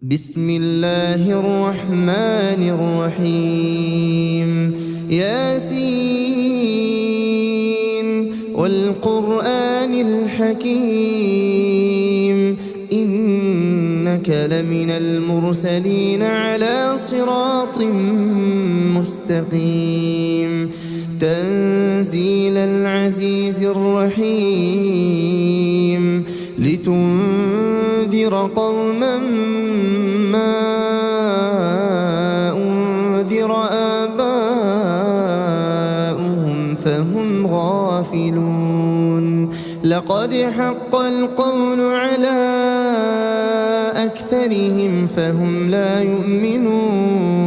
بسم الله الرحمن الرحيم ياسين والقرآن الحكيم إنك لمن المرسلين على صراط مستقيم تنزيل العزيز الرحيم لتنذر قوما ما أنذر آباؤهم فهم غافلون لقد حق القول على أكثرهم فهم لا يؤمنون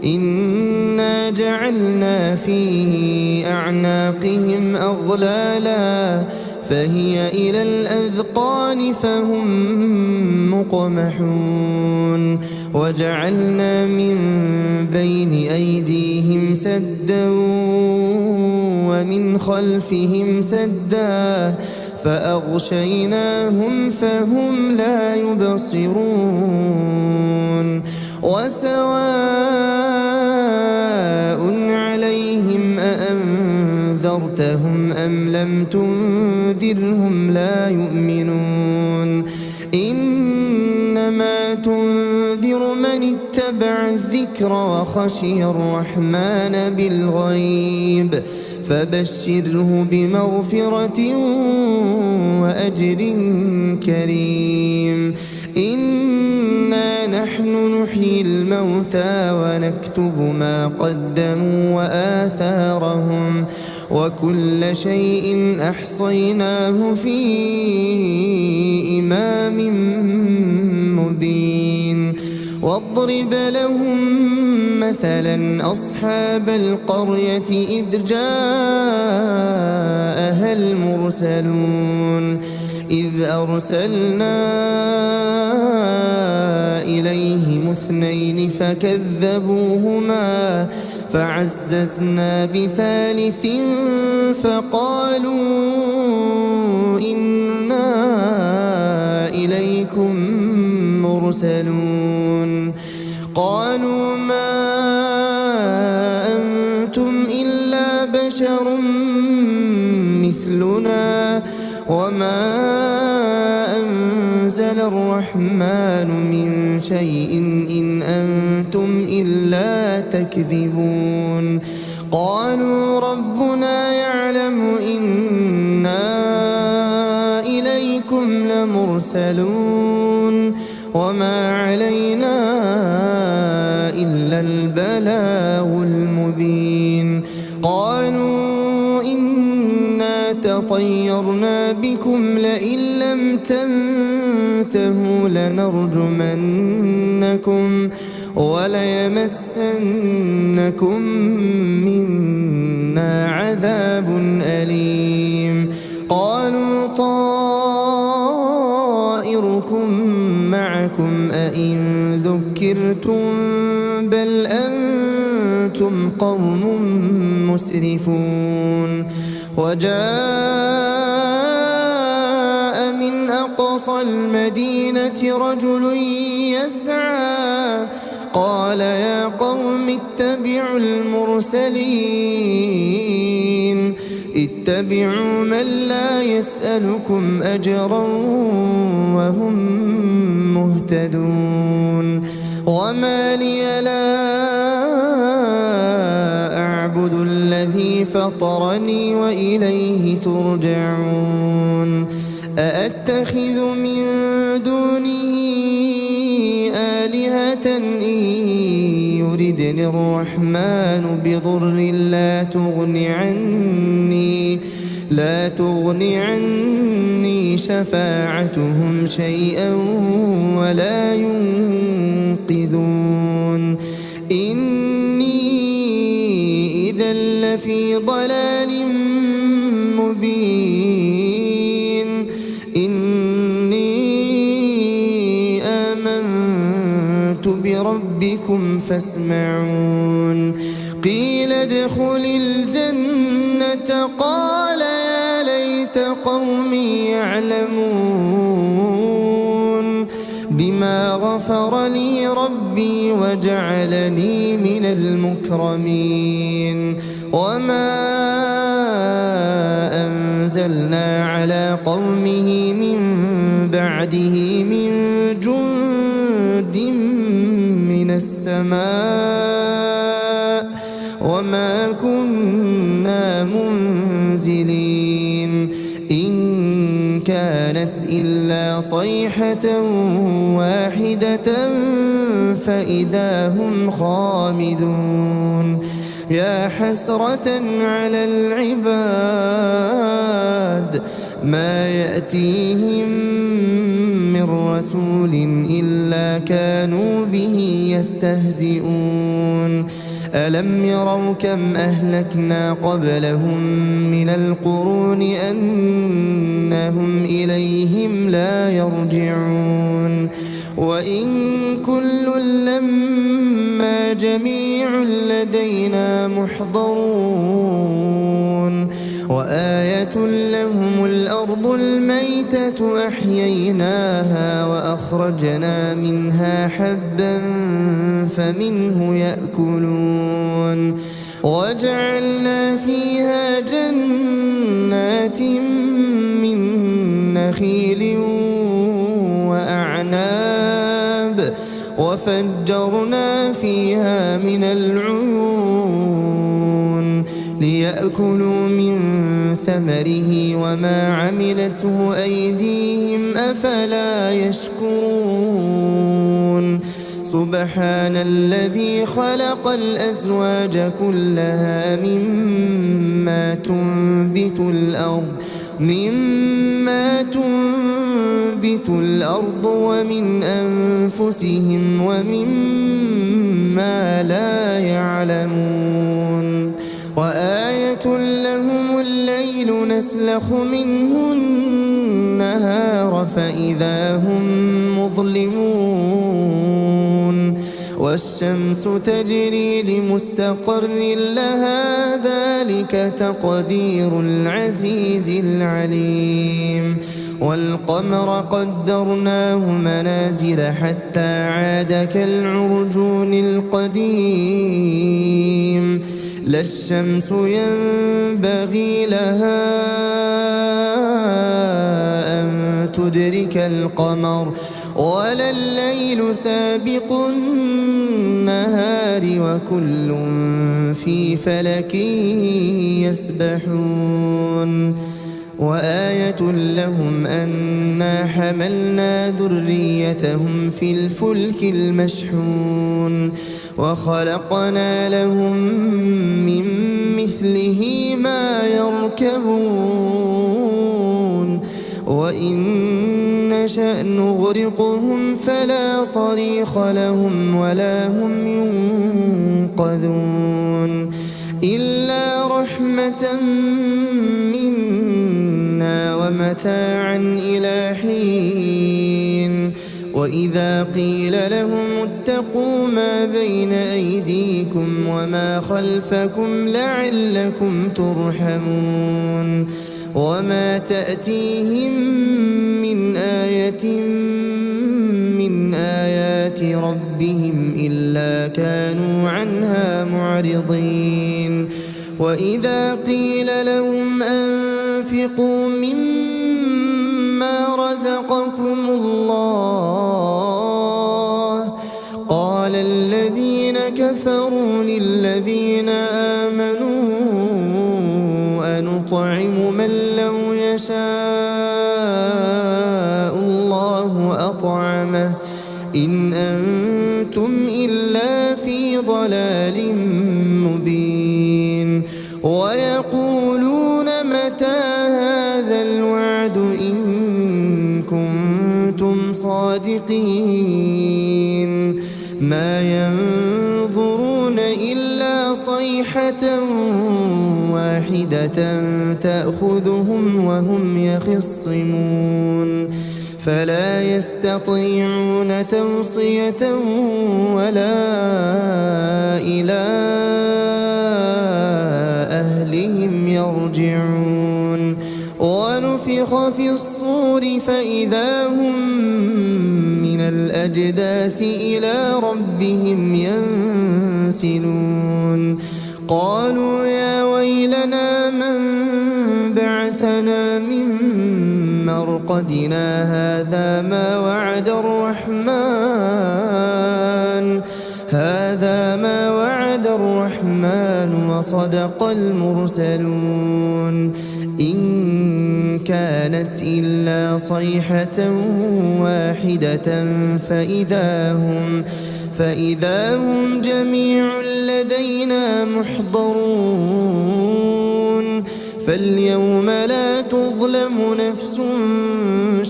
إنا جعلنا في أعناقهم أغلالا فهي إلى الأذقان فهم مقمحون وجعلنا من بين أيديهم سدا ومن خلفهم سدا فأغشيناهم فهم لا يبصرون وسواء عليهم أأنذرتهم أم لم تنذرهم لا يؤمنون إنما تنذر من اتبع الذكر وخشي الرحمن بالغيب فبشره بمغفرة وأجر كريم إنا نحن نحيي الموتى ونكتب ما قدموا وآثارهم وكل شيء أحصيناه في إمام مبين واضرب لهم مثلا أصحاب القرية إذ جاءها المرسلون إذ أرسلنا إليهم اثنين فكذبوهما فعززنا بثالث فقالوا إنا إليكم مرسلون قالوا ما أنتم إلا بشر مثلنا وما أنزل الرحمن من شيء إن أنتم إلا تكذبون قالوا ربنا يعلم إنا إليكم لمرسلون وما علينا إلا البلاغ المبين قالوا إنا تطيرنا بكم لئن لم تنتهوا لنرجمنكم وليمسنكم منا عذاب أليم قالوا طائركم معكم أئن ذكرتم بل أنتم قوم مسرفون وجاء من أقصى المدينة رجل يسعى قال يا قوم اتبعوا المرسلين اتبعوا من لا يسألكم أجرا وهم مهتدون وما لي لا أعبد الذي فطرني وإليه ترجعون أأتخذ من دونه آلهة إن يردني الرحمن بضر لا تغني عني شفاعتهم شيئا ولا ينقذون إني إذا لفي ضلال مبين إني آمنت بربكم فاسمعون قيل ادخل الجنة قال يا ليت قومي يعلمون بما غفر لي ربي وجعلني من المكرمين وما أنزلنا على قومه من بعده من جند من السماء وما كنا منزلين إن كانت إلا صيحة واحدة فإذا هم خامدون يا حسرة على العباد ما يأتيهم من رسول إلا كانوا به يستهزئون ألم يروا كم أهلكنا قبلهم من القرون أنهم إليهم لا يرجعون وإن كل لما جميع لدينا محضرون وآية لهم الأرض الميتة أحييناها وأخرجنا منها حبا فمنه يأكلون وجعلنا فيها جنات من نخيل وأعناب وفجرنا فيها من العيون ليأكلوا من ثمره وما عملته أيديهم أفلا يشكرون سبحان الذي خلق الأزواج كلها مما تنبت الأرض ومن أنفسهم ومما لا يعلمون وآية لهم الليل نسلخ منه النهار فإذا هم مظلمون والشمس تجري لمستقر لها ذلك تقدير العزيز العليم والقمر قدرناه منازل حتى عاد كالعرجون القديم لا الشمس ينبغي لها أن تدرك القمر ولا الليل سابق النهار وكل في فلك يسبحون وآية لهم أنا حملنا ذريتهم في الفلك المشحون وخلقنا لهم من مثله ما يركبون وإن نشأ نغرقهم فلا صريخ لهم ولا هم ينقذون إلا رحمة منا ومتاعا إلى حين وإذا قيل لهم اتقوا ما بين أيديكم وما خلفكم لعلكم ترحمون وما تأتيهم من آية من آيات ربهم إلا كانوا عنها معرضين وإذا قيل لهم أنفقوا مما رزقكم الله قال الذين كفروا للذين آمنوا أنطعم من لو يشاء الله أطعمه إن أنتم إلا في ضلال مبين ويقولون متى هذا الوعد إن كنتم صادقين ما ينظرون إلا صيحة واحدة تأخذهم وهم يخصمون فلا يستطيعون توصية ولا إلى أهلهم يرجعون ونفخ في الصور فإذا هم من الأجداث الأجداث إلى ربهم ينسلون قالوا يا ويلنا من بعثنا من مرقدنا هذا ما وعد الرحمن وصدق المرسلون إن كانت إلا صيحة واحدة فإذا هم جميع لدينا محضرون فاليوم لا تظلم نفس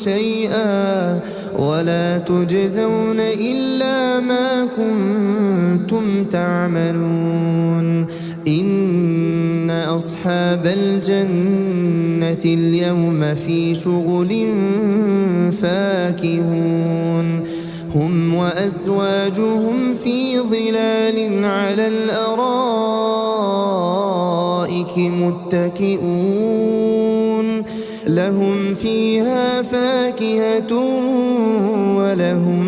شيئا ولا تجزون إلا ما كنتم تعملون إن أصحاب الجنة اليوم في شغل فاكهون هم وأزواجهم في ظلال على الأرائك متكئون لهم فيها فاكهة ولهم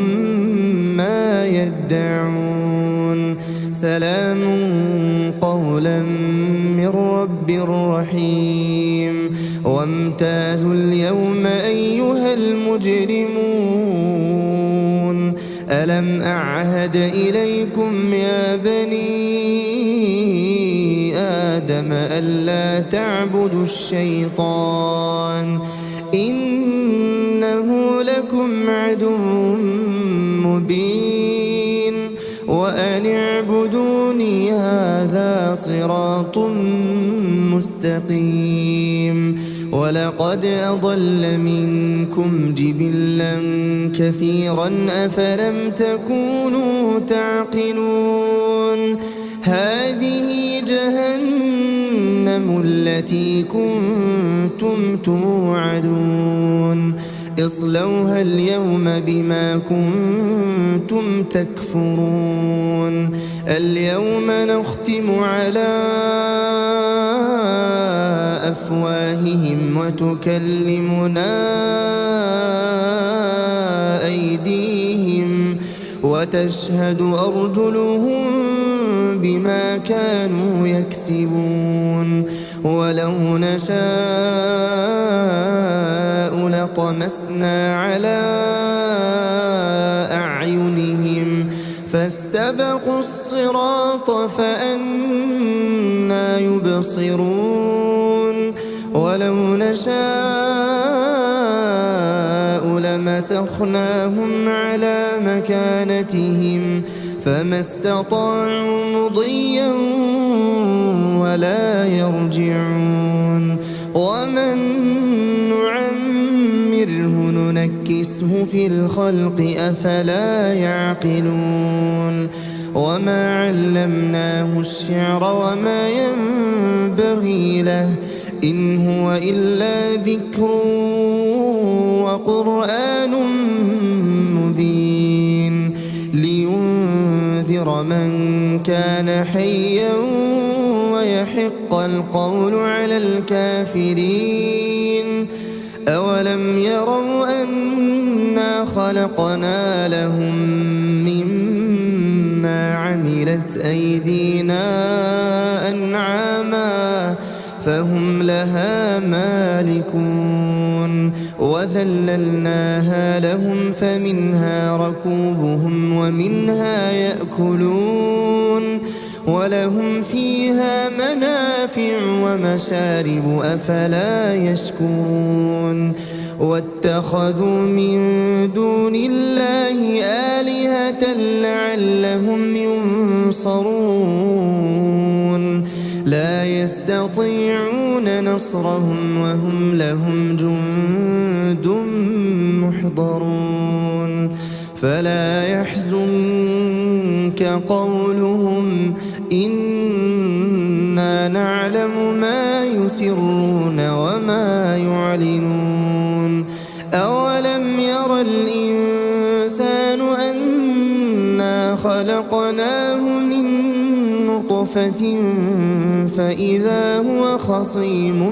ما يدعون سلام قولا من رب رحيم وامتازوا اليوم أيها المجرمون ألم أعهد إليكم يا بني آدم ألا تعبدوا الشيطان إنه لكم عدو مبين وأن اعبدوني هذا صراط مستقيم ولقد أضل منكم جبلا كثيرا أفلم تكونوا تعقلون هذه جهنم التي كنتم توعدون اصلوها اليوم بما كنتم تكفرون اليوم نختم على أفواههم وتكلمنا أيديهم وتشهد أرجلهم بما كانوا يكسبون ولو نشاء لطمسنا على أعينهم فاستبقوا الصراط فأنى يبصرون ولو نشاء لمسخناهم على مكانتهم فما استطاعوا مضيا ولا يرجعون ومن نعمره ننكسه في الخلق أفلا يعقلون وما علمناه الشعر وما ينبغي له إن هو إلا ذكر وقرآن مبين لينذر من كان حيا ويحق القول على الكافرين أولم يروا أنا خلقنا لهم مما عملت أيدينا أنعاما فهم لها مالكون وذللناها لهم فمنها ركوبهم ومنها يأكلون ولهم فيها منافع ومشارب أفلا يشكرون واتخذوا من دون الله آلهة لعلهم ينصرون لا يستطيعون نصرهم وهم لهم جند محضرون فلا يحزنك قولهم إنا نعلم ما يسرون وما يعلنون أولم ير الإنسان أنا خلقناه من نطفة فإذا هو خصيم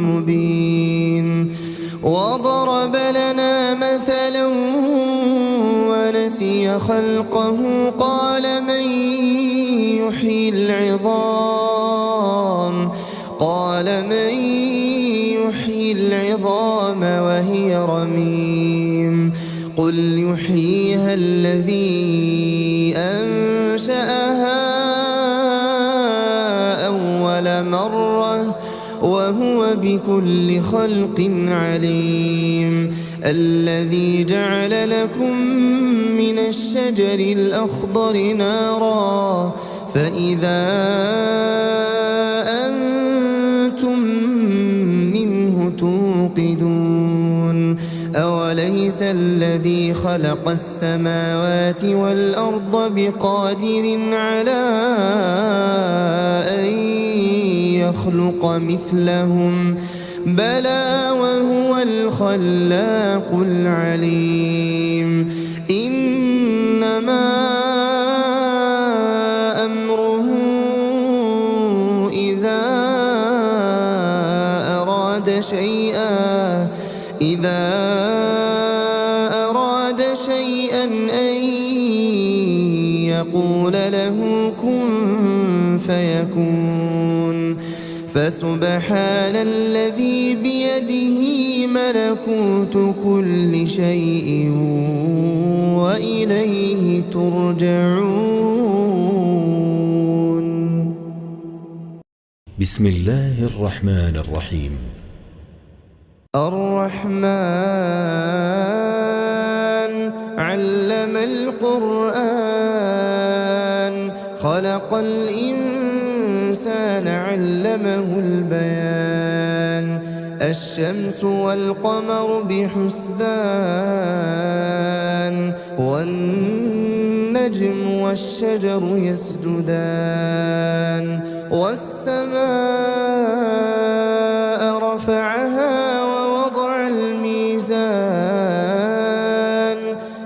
مبين وضرب لنا مثلا نسي خلقه قال من يحيي العظام وهي رميم قل يحييها الذي أنشأها أول مرة وهو بكل خلق عليم الذي جعل لكم من الشجر الأخضر نارا فإذا أنتم منه توقدون أوليس الذي خلق السماوات والأرض بقادر على أن يخلق مثلهم بلى وهو الخلاق العليم إنما أمره إذا أراد شيئا أن يقول له كن فيكون فسبحان الذي بيده ملكوت كل شيء وإليه ترجعون. بسم الله الرحمن الرحيم. الرحمن علم القرآن خلق الإنسان علمه البيان الشمس والقمر بحسبان والنجم والشجر يسجدان والسماء رفعها ووضع الميزان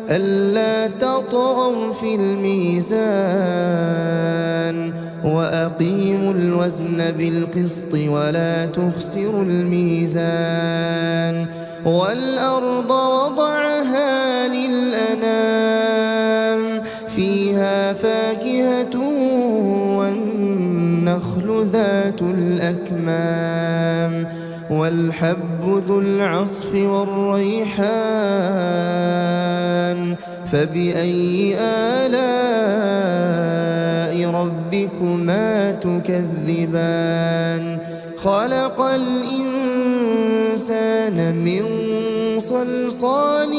ألا تطغوا في الميزان وأقيموا الوزن بالقسط ولا تخسروا الميزان والأرض وضعها للأنام فيها فاكهة والنخل ذات الأكمام والحب ذو العصف والريحان فبأي آلاء ربكما تكذبان خلق الإنسان من صلصال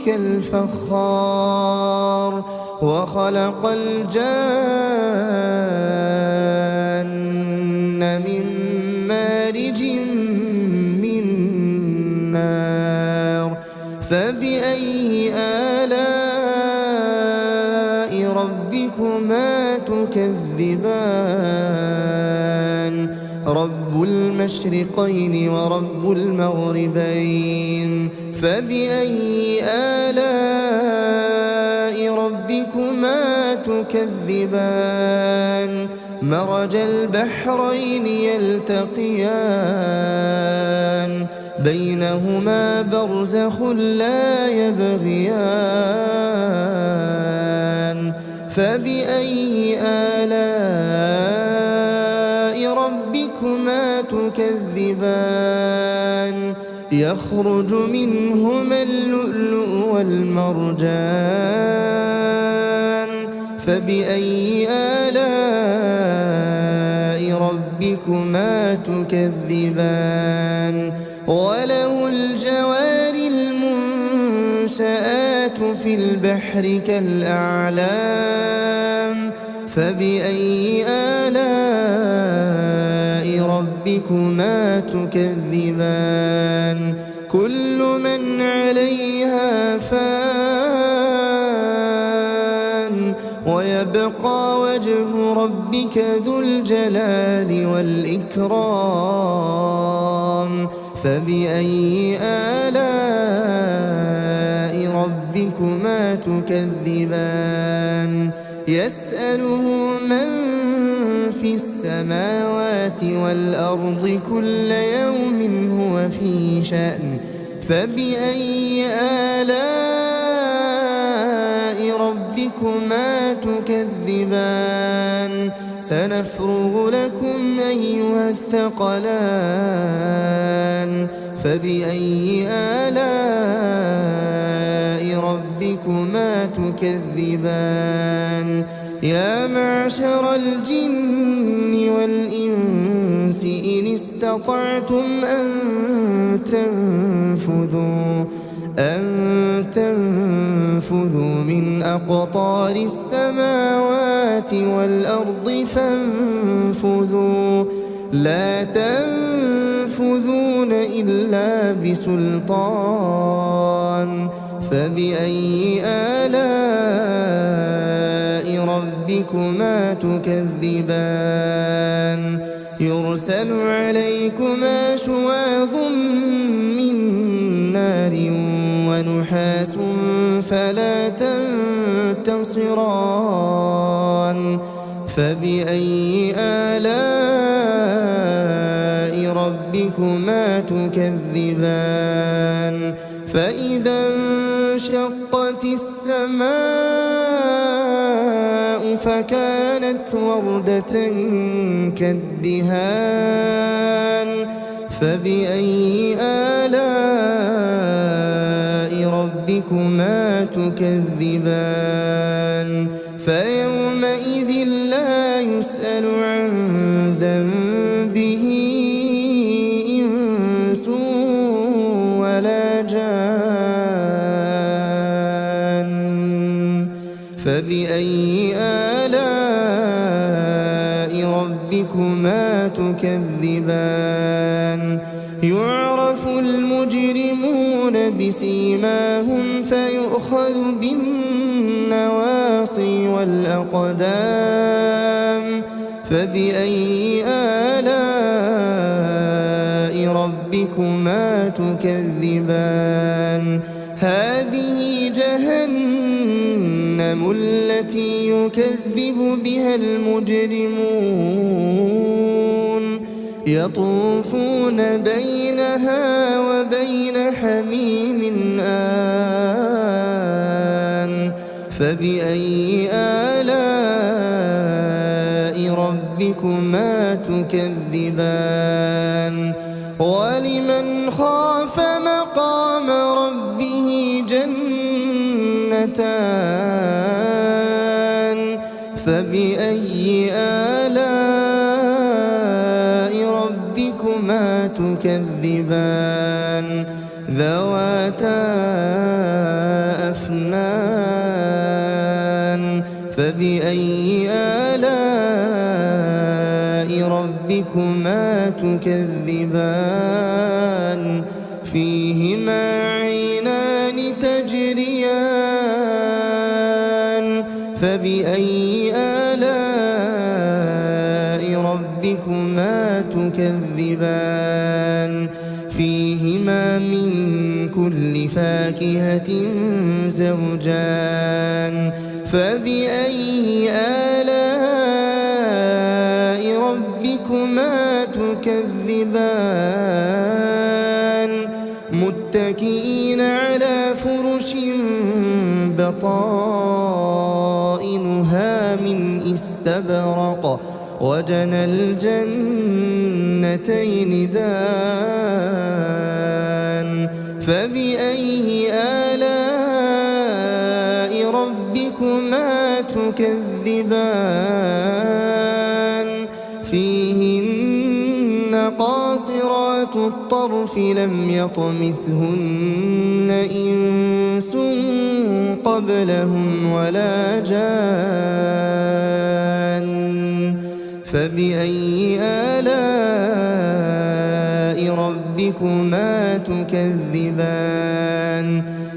كالفخار وخلق الجان من مارج من نار فبأي آلاء ربكما تكذبان رب المشرقين ورب المغربين فبأي آلاء ربكما تكذبان مرج البحرين يلتقيان بينهما برزخ لا يبغيان فبأي آلاء ربكما تكذبان يخرج منهما اللؤلؤ والمرجان فبأي آلاء ربكما تكذبان وله الجوار المنشآت في البحر كالأعلام فبأي آلاء ربكما تكذبان كل من عليها فان ويبقى وجه ربك ذو الجلال والإكرام فبأي آلاء ربكما تكذبان يسأله من في السماوات والأرض كل يوم هو في شأن فبأي آلاء ربكما تكذبان سنفرغ لكم أيها الثقلان فبأي آلاء ربكما تكذبان يا معشر الجن والإنس إن استطعتم أن تنفذوا من أقطار السماوات والأرض فانفذوا لا تنفذون إلا بسلطان فبأي آلاء ربكما تكذبان يرسل عليكما شواظ من نار ونحاس فلا تنتصران فبأي آلاء ربكما تكذبان فإذا انشقت السماء فكانت وردة كالدهان فبأي آلاء ربكما تكذبان فيومئذ لا يسأل عن ذنبه إنس ولا جان فبأي آلاء ربكما تكذبان يعرف المجرمون بسيماهم فيؤخذ بالنواصي والأقدام فبأي آلاء ربكما تكذبان هذه جهنم التي يكذب بها المجرمون يطوفون بينها وبين حميم آن فبأي آلاء ربكما تكذبان ولمن خاف مقام ربه جنتان فبأي آلاء ربكما تكذبان ذواتا أفنان فبأي آلاء ربكما تكذبان فيهما عينان تجريان فبأي آلاء ربكما تكذبان فيهما من كل فاكهة زوجان فبأي آلاء ربكما تكذبان متكئين على فرش بطائنها من استبرق وجنى الجنتين دان فبأي آلاء ربكما تكذبان فيهن قاصرات الطرف لم يطمثهن إنس قبلهم ولا جان فبأي آلاء ربكما تكذبان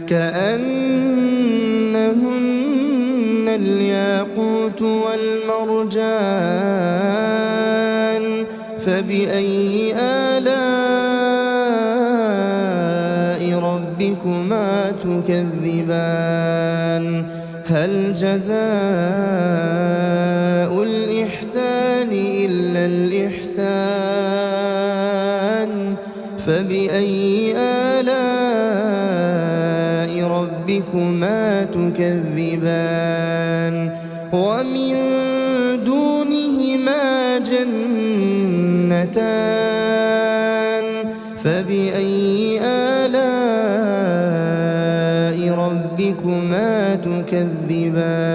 كأنهن الياقوت والمرجان فبأي آلاء ربكما تكذبان هل جزاء الإحسان إلا الإحسان فبأي آلاء ربكما ربكما تكذبان ومن دونهما جنتان فبأي آلاء ربكما تكذبان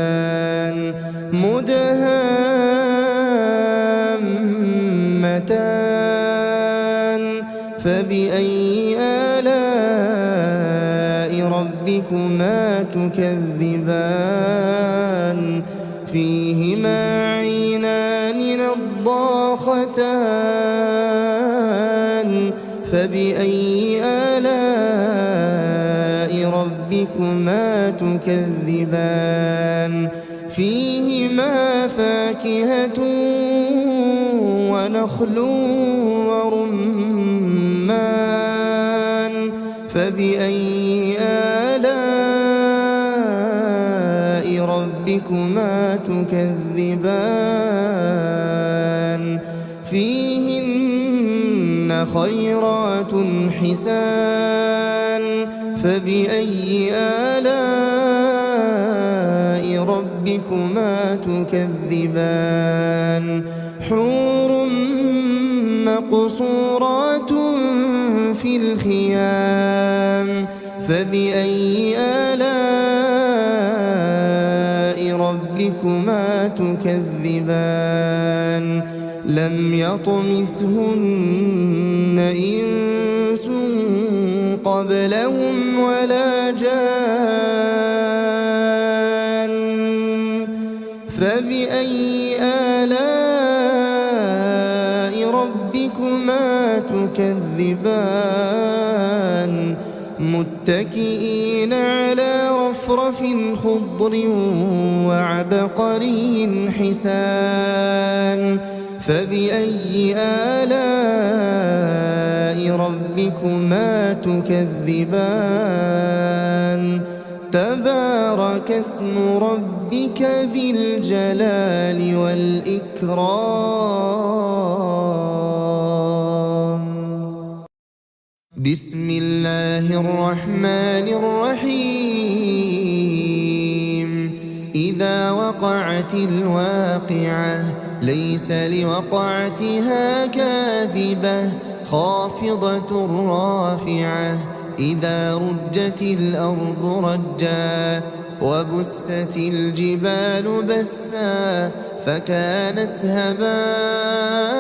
مدهامتان فبأي آلاء ربكما تكذبان فيهما عينان نضاختان فبأي آلاء ربكما تكذبان فيهما فاكهة ونخل ورمان فبأي آلاء ربكما تكذبان فيهن خيرات حسان فبأي آلاء ربكما تكذبان حور مقصورات في الخيام فبأي آلاء ربكما تكذبان لم يطمثهن إنس قبلهم ولا جان فبأي آلاء ربكما تكذبان متكئين على رفرف خضر وعبقري حسان فبأي آلاء ربكما تكذبان تبارك اسم ربك ذي الجلال والإكرام بسم الله الرحمن الرحيم إذا وقعت الواقعة ليس لوقعتها كاذبة خافضة رافعة إذا رجت الأرض رجا وبست الجبال بسا فكانت هباء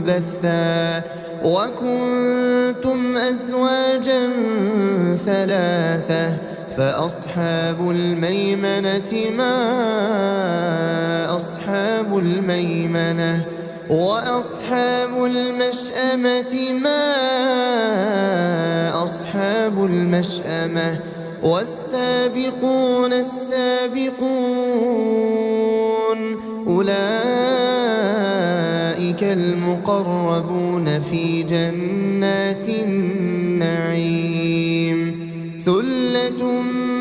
منبثا وكنتم أزواجا ثلاثة فأصحاب الميمنة ما أصحاب الميمنة وأصحاب المشأمة ما أصحاب المشأمة والسابقون السابقون أولئك المقربون في جنات النعيم ثلة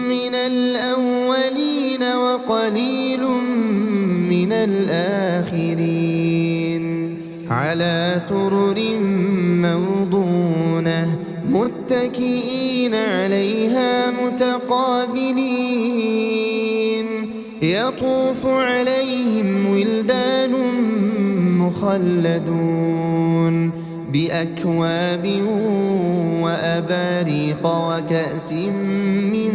من الأولين وقليل من الآخرين على سرر موضونة متكئين عليها متقابلين يطوف عليهم ولدان مخلدون بأكواب وأباريق وكأس من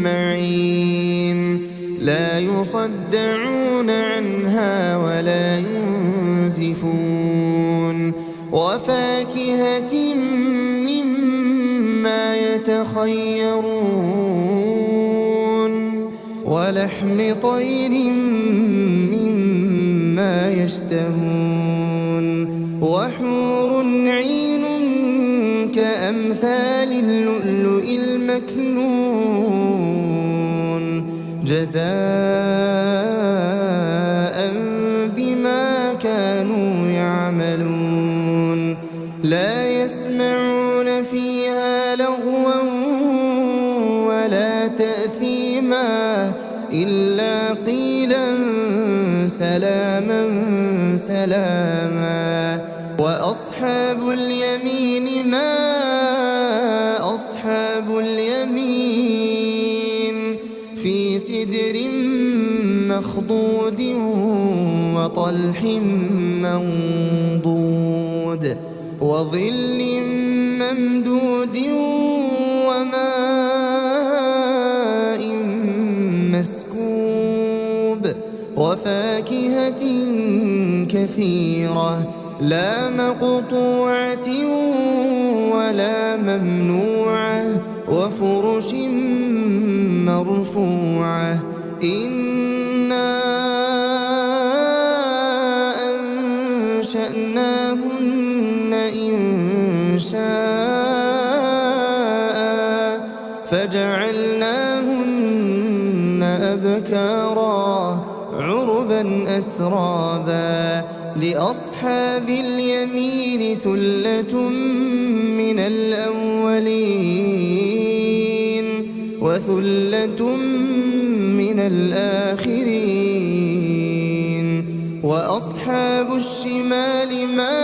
معين لا يصدعون عنها ولا ينزفون وفاكهة مما يتخيرون ولحم طير مما يشتهون وحور عين كأمثال اللؤلؤ المكنون جزاء بما كانوا يعملون لا يسمعون فيها لغوا ولا تأثيما إلا قيلا سلاما سلاما وأصحاب اليمين ما أصحاب سدر مخضود وطلح منضود وظل ممدود وماء مسكوب وفاكهة كثيرة لا مقطوعة ولا ممنوعة وفرش مرفوعة إنا أنشأناهن إنشاء فجعلناهن أبكارا عربا أترابا لأصحاب اليمين ثلة من الأولين وثلة من الآخرين وأصحاب الشمال ما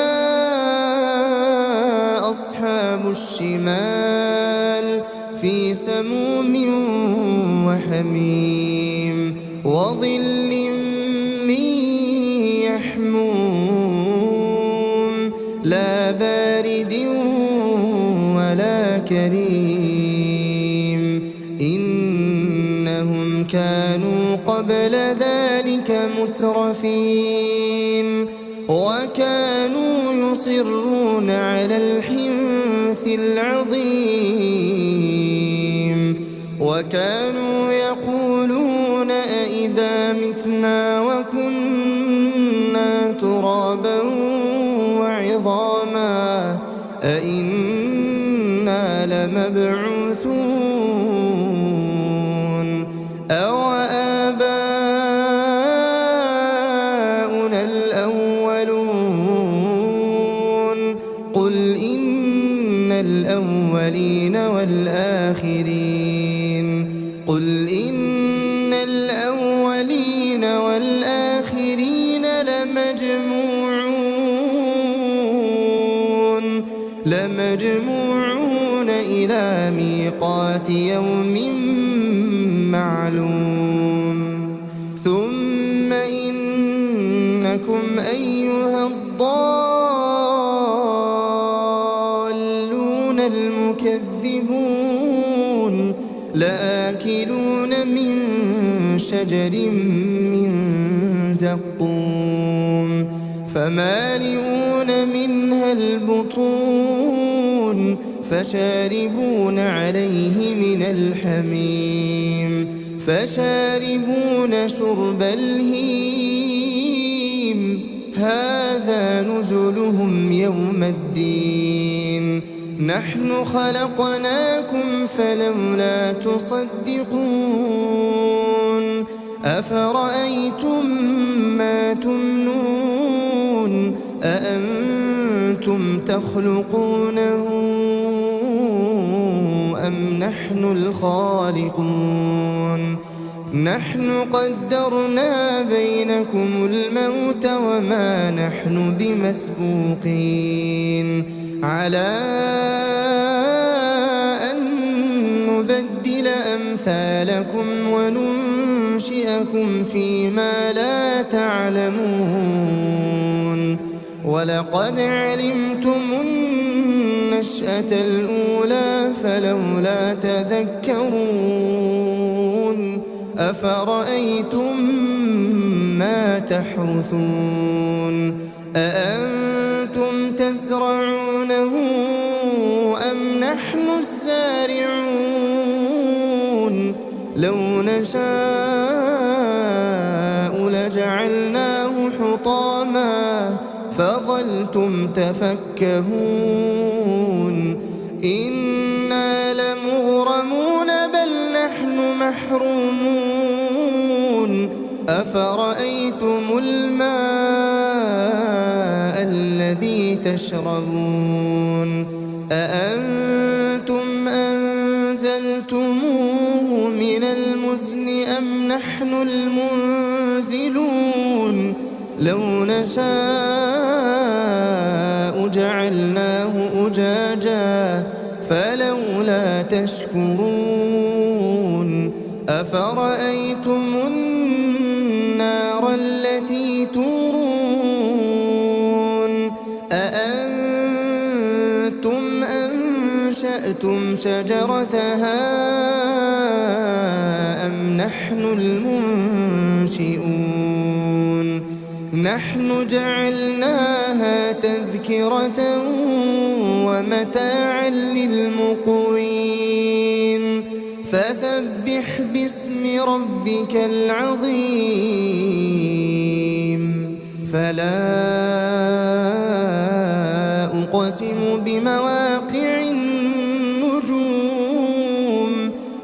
أصحاب الشمال في سموم وحميم وظل من يحموم لا بارد ولا كريم إنهم كانوا قبل ذلك مترفين وكانوا يصرون على الحنث العظيم وكانوا يقولون أئذا متنا وكنا ترابا وعظاما أئنا لمبعوثون أو آباؤنا الأولون قل إن الأولين والآخرين قل إن الأولين والآخرين لمجموعون إلى ميقات يوم معلوم ثم إنكم أيها الضالون المكذبون لآكلون من شجر من زقوم فمالئون منها البطون فشاربون عليه من الحميم فشاربون شرب الهيم هذا نزلهم يوم الدين نحن خلقناكم فلولا تصدقون أفرأيتم ما تمنون أأنتم تخلقونه أم نحن الخالقون نحن قدرنا بينكم الموت وما نحن بمسبوقين على أن نبدل أمثالكم وننشئكم فيما لا تعلمون ولقد علمتم النشأة الأولى فلولا تذكرون أفرأيتم ما تحرثون أأنتم تزرعونه أم نحن الزارعون لو نشاء لجعلناه حطاما فظلتم تفكهون إنا لمغرمون بل نحن محرومون أفرأيتم الماء الذي تشربون أأنتم أنزلتموه من المزن أم نحن المنزلون لو نشاء جعلناه أجاجا فلولا تشكرون أفرأيتم شجرتها أم نحن المنشئون نحن جعلناها تذكرة ومتاعا للمقوين فسبح باسم ربك العظيم فلا أقسم بمواقع النجوم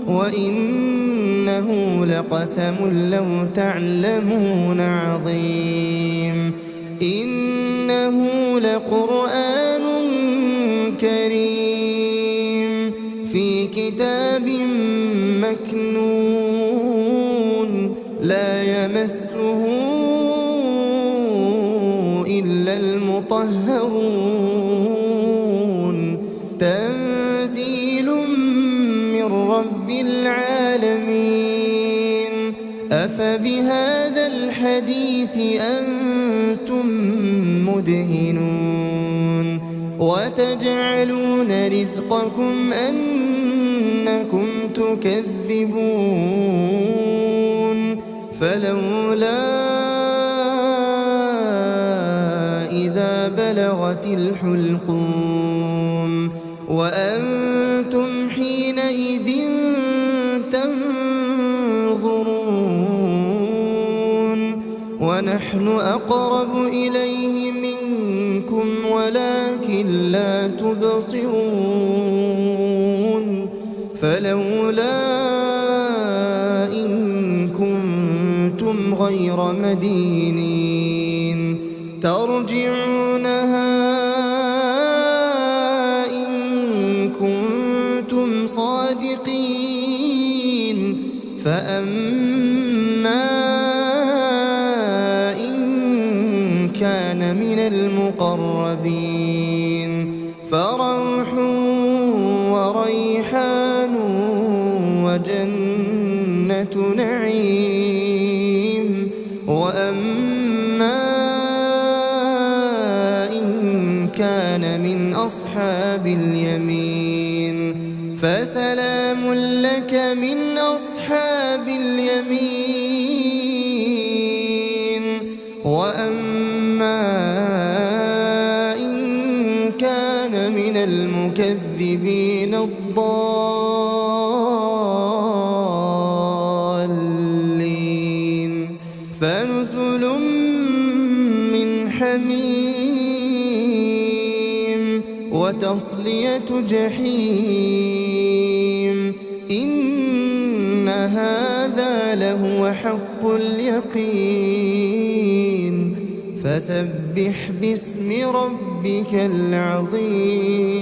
وإنه لقسم لو تعلمون عظيم إنه لقرآن كريم في كتاب مكنون لا يمسه إلا المطهرون تنزيل من رب العالمين أفبهذا الحديث أنتم مدهنون وتجعلون رزقكم أنكم تكذبون فلولا إذا بلغت الحلقوم وأنتم حينئذ تنظرون ونحن أقرب إليه منكم ولكن لا تبصرون فلولا إن كنتم غير مدينين ترجعونها إن كنتم صادقين فأما إن كان من المقربين فروح وريحان وجنة نعيم وأما إن كان من أصحاب اليمين فسلام لك من أصحاب اليمين وأما إن كان من المكذبين الضالين فنزل من حميم وتصلية جحيم إن هذا لهو حق اليقين فسبح باسم ربك العظيم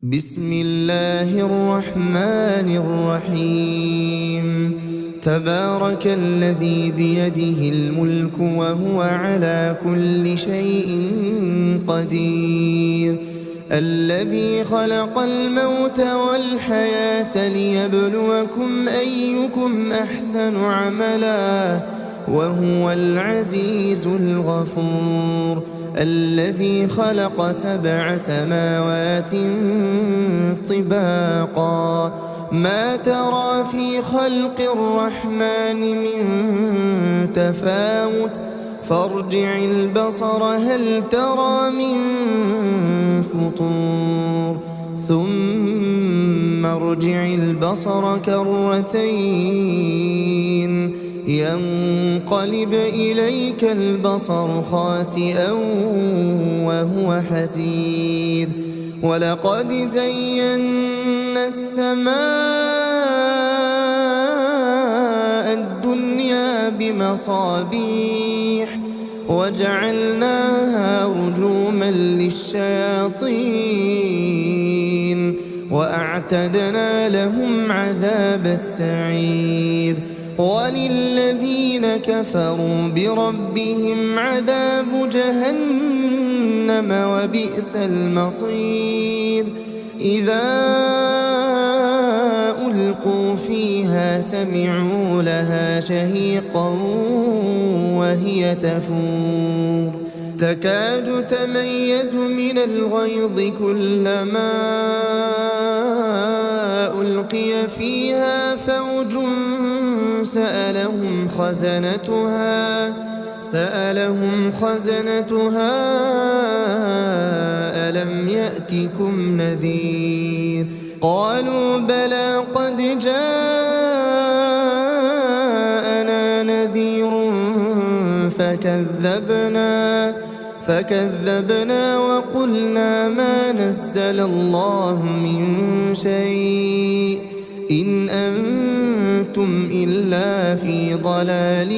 بسم الله الرحمن الرحيم تبارك الذي بيده الملك وهو على كل شيء قدير الذي خلق الموت والحياة ليبلوكم أيكم أحسن عملا وهو العزيز الغفور الذي خلق 7 سماوات طباقا ما ترى في خلق الرحمن من تفاوت فارجع البصر هل ترى من فطور ثم ارجع البصر كرتين ينقلب إليك البصر خاسئا وهو حسير ولقد زينا السماء الدنيا بمصابيح وجعلناها رجوما للشياطين وأعتدنا لهم عذاب السعير وللذين كفروا بربهم عذاب جهنم وبئس المصير إذا ألقوا فيها سمعوا لها شهيقا وهي تفور تكاد تميز من الغيظ كلما ألقي فيها فوج سألهم خزنتها ألم يأتكم نذير قالوا بلى قد جاءنا نذير فكذبنا وقلنا ما نزل الله من شيء إن أنتم إلا في ضلال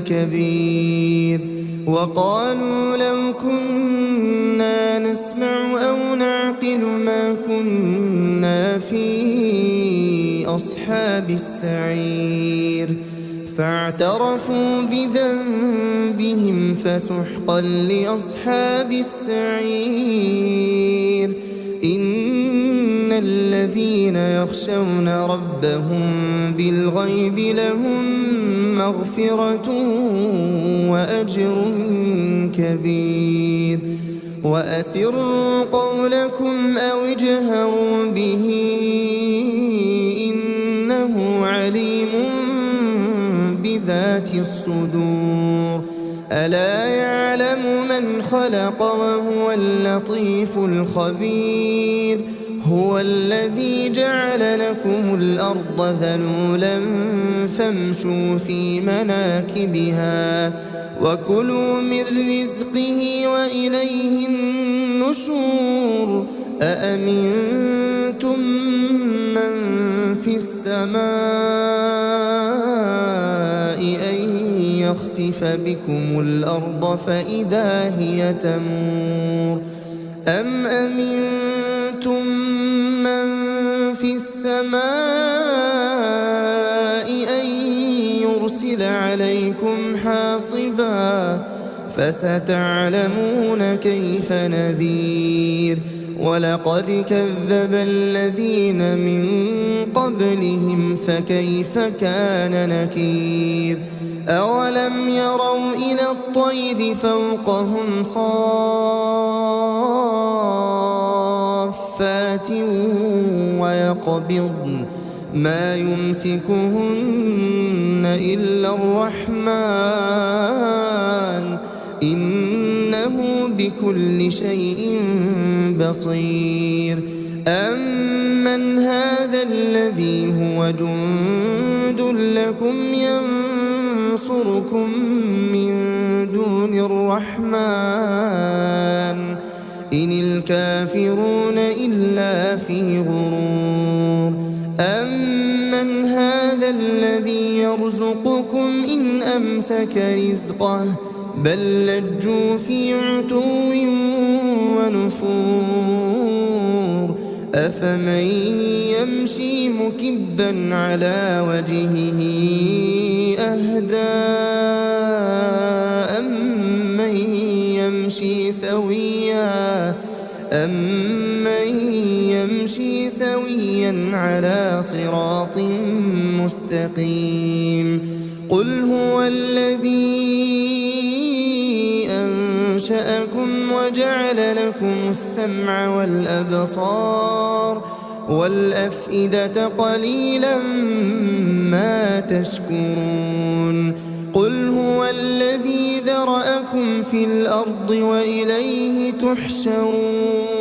كبير وقالوا لو كنا نسمع أو نعقل ما كنا في أصحاب السعير فاعترفوا بذنبهم فسحقا لأصحاب السعير إن الذين يخشون ربهم بالغيب لهم مغفرة وأجر كبير وأسروا قولكم أو اجهروا به إنه عليم بذات الصدور ألا يعلم من خلق وهو اللطيف الخبير هو الذي جعل لكم الأرض ذلولا فامشوا في مناكبها وكلوا من رزقه وإليه النشور أأمنتم من في السماء أن يخسف بكم الأرض فإذا هي تمور أم أمنتم من في السماء أن يرسل عليكم حاصبا فستعلمون كيف نذير ولقد كذب الذين من قبلهم فكيف كان نكير أولم يروا إلى الطير فوقهم صافات ويقبضن ما يمسكهن إلا الرحمن إنه بكل شيء بصير أمن هذا الذي هو جند لكم ينصركم من دون الرحمن إن الكافرون إلا في غرور أمن هذا الذي يرزقكم إن أمسك رزقه بل لجوا في عتو ونفور أفمن يمشي مكبا على وجهه أهدى أمن يمشي سويا على صراط مستقيم قل هو الذي أنشأكم وجعل لكم السمع والأبصار والأفئدة قليلا ما تشكرون قل هو الذي ذرأكم في الأرض وإليه تحشرون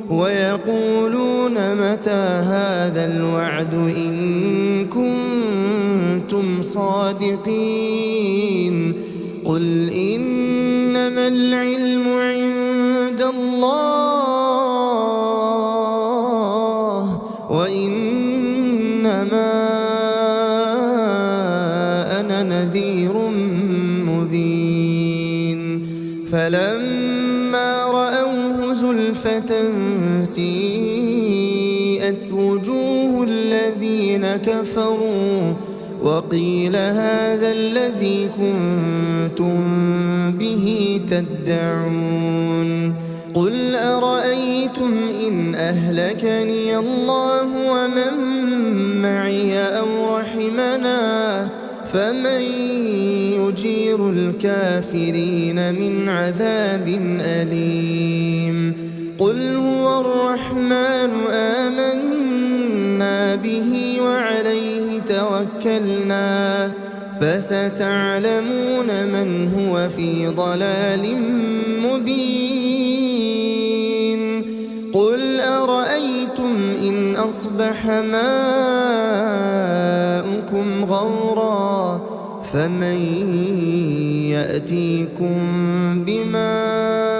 ويقولون متى هذا الوعد إن كنتم صادقين قل إنما العلم عند الله وإنما أنا نذير مبين فلما رأوه زلفة سيئت وجوه الذين كفروا وقيل هذا الذي كنتم به تدعون قل أرأيتم إن أهلكني الله ومن معي أو رحمنا فمن يجير وينذر الكافرين من عذاب أليم. قل هو الرحمن آمنا به وعليه توكلنا فستعلمون من هو في ضلال مبين. قل أرأيتم إن أصبح ماؤكم غورا فمن يأتيكم بماء